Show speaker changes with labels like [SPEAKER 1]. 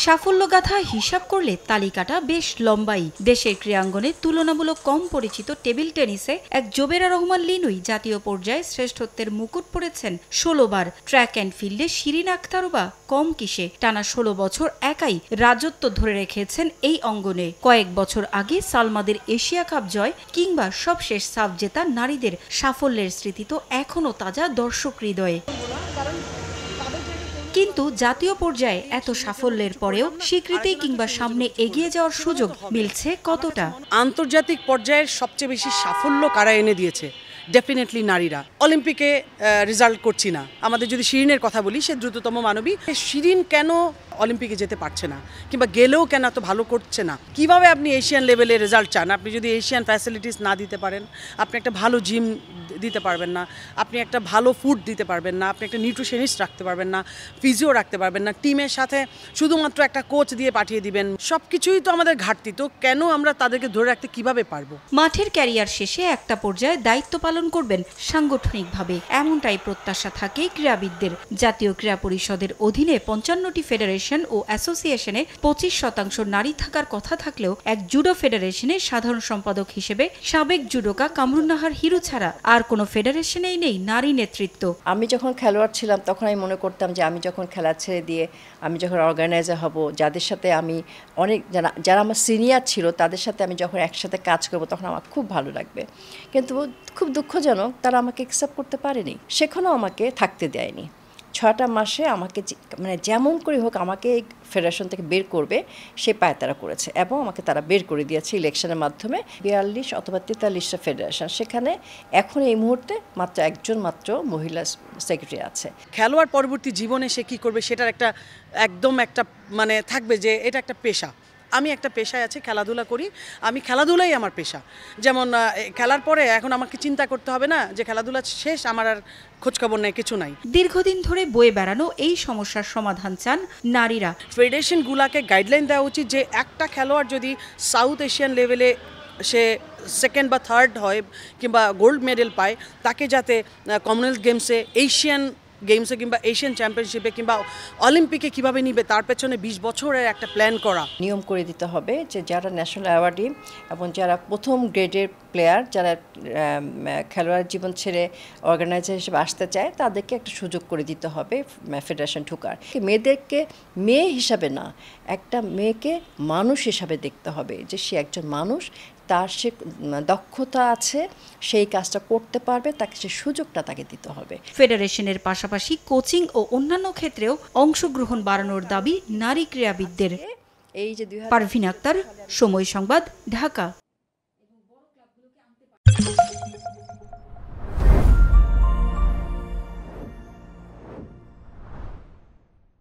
[SPEAKER 1] সাফল্যগাথা হিসাব করলে তালিকাটা বেশ লম্বাই। দেশের ক্রীড়াঙ্গনে তুলনামূলক কম পরিচিত টেবিল টেনিসে এক জোবেরা রহমান লিনুই জাতীয় পর্যায়ে শ্রেষ্ঠত্বের মুকুট পড়েছেন ১৬ বার। ট্র্যাক অ্যান্ড ফিল্ডে শিরিন আক্তারও বা কম কিসে, টানা ১৬ বছর একাই রাজত্ব ধরে রেখেছেন এই অঙ্গনে। কয়েক বছর আগে সালমাদের এশিয়া কাপ জয় কিংবা সবশেষ সাফ জেতা নারীদের সাফল্যের স্মৃতি তো এখনো তাজা দর্শক হৃদয়ে। কিন্তু জাতীয় পর্যায়ে এত সাফল্যের পরেও স্বীকৃতি কিংবা সামনে এগিয়ে যাওয়ার সুযোগ মিলছে কতটা?
[SPEAKER 2] আন্তর্জাতিক পর্যায়ের সবচেয়ে বেশি সাফল্য কারা এনে দিয়েছে? ডেফিনেটলি নারীরা। অলিম্পিকে রেজাল্ট করছি না, আমাদের যদি শিরিনের কথা বলি, সে দ্রুততম মানবী। শিরিন কেন অলিম্পিকে যেতে পারছে না কিংবা গেলেও কেন এত ভালো করছে না? কিভাবে আপনি এশিয়ান লেভেলে রেজাল্ট চান? আপনি যদি এশিয়ান ফ্যাসিলিটিস না দিতে পারেন, আপনি একটা ভালো জিম দিতে পারবেন না, আপনি একটা ভালো ফুড দিতে পারবেন না, আপনি একটা নিউট্রিশনিস্ট রাখতে পারবেন না, ফিজিও রাখতে পারবেন না, টিমের সাথে শুধুমাত্র একটা কোচ দিয়ে পাঠিয়ে দিবেন, সব কিছুই তো আমাদের ঘাটতি। তো কেন আমরা তাদেরকে ধরে রাখতে কিভাবে পারবো?
[SPEAKER 1] মাঠের ক্যারিয়ার শেষে একটা পর্যায়ে দায়িত্ব পালন করবেন সাংগঠনিকভাবে, এমনটাই প্রত্যাশা থাকে ক্রীড়াবিদদের। জাতীয় ক্রীড়া পরিষদের অধীনে ৫৫টি ফেডারেশন ও অ্যাসোসিয়েশনে ২৫% নারী থাকার কথা থাকলেও এক জুডো ফেডারেশনে সাধারণ সম্পাদক হিসেবে সাবেক জুডোকা কামরুন্নাহার হিরু ছাড়া আর কোনো ফেডারেশনেই নেই নারী নেতৃত্ব।
[SPEAKER 3] আমি যখন খেলোয়াড় ছিলাম তখন আমি মনে করতাম যে আমি যখন খেলা ছেড়ে দিয়ে আমি যখন অর্গানাইজার হব, যাদের সাথে আমি অনেক যারা আমার সিনিয়র ছিল তাদের সাথে আমি যখন একসাথে কাজ করব তখন আমার খুব ভালো লাগবে। কিন্তু খুব দুঃখজনক, তারা আমাকে অ্যাকসেপ্ট করতে পারেনি, সেখানেও আমাকে থাকতে দেয়নি। ৬টা মাসে আমাকে মানে যেমন করে হোক আমাকে ফেডারেশন থেকে বের করবে সে পায় তারা করেছে, এবং আমাকে তারা বের করে দিয়েছে ইলেকশনের মাধ্যমে। ৪২ অথবা ৪৩টা ফেডারেশন, সেখানে এখন এই মুহূর্তে মাত্র একজন মহিলা সেক্রেটারি আছে।
[SPEAKER 2] খেলোয়াড় পরবর্তী জীবনে সে কী করবে সেটার একদম একটা মানে থাকবে যে এটা একটা পেশা। আমি একটা পেশায় আছি, খেলাধুলা করি, আমি খেলাধুলাই আমার পেশা। যেমন খেলার পরে এখন আমাকে চিন্তা করতে হবে না যে খেলাধুলা শেষ, আমার আর খোঁজখবর নেই, কিছু নাই।
[SPEAKER 1] দীর্ঘদিন ধরে বয়ে বেড়ানো এই সমস্যার সমাধান চান নারীরা।
[SPEAKER 2] ফেডারেশনগুলোকে গাইডলাইন দেওয়া উচিত যে একটা খেলোয়াড় যদি সাউথ এশিয়ান লেভেলে সে সেকেন্ড বা থার্ড হয় কিংবা গোল্ড মেডেল পায়, তাকে যাতে কমনওয়েলথ গেমসে, এশিয়ান গেমসে কিংবা এশিয়ান চ্যাম্পিয়নশিপে কিংবা অলিম্পিকে কিভাবে নিবে তার পেছনে ২০ বছরের একটা প্ল্যান করা।
[SPEAKER 3] নিয়ম করে দিতে হবে যে যারা ন্যাশনাল অ্যাওয়ার্ডি এবং যারা প্রথম গ্রেডের প্লেয়ার, যারা খেলোয়াড় জীবন ছেড়ে অর্গানাইজার হিসেবে আসতে চায়, তাদেরকে একটা সুযোগ করে দিতে হবে ফেডারেশন ঢোকার। মেয়েদেরকে মেয়ে হিসাবে না, একটা মেয়েকে মানুষ হিসাবে দেখতে হবে, যে সে একজন মানুষ, তার সে দক্ষতা আছে, সেই কাজটা করতে পারবে, তাকে সে সুযোগটা তাকে দিতে হবে।
[SPEAKER 1] ফেডারেশনের পাশাপাশি কোচিং ও অন্যান্য ক্ষেত্রেও অংশগ্রহণ বাড়ানোর দাবি নারী ক্রীড়াবিদদের। পারভিন আক্তার, সময় সংবাদ, ঢাকা।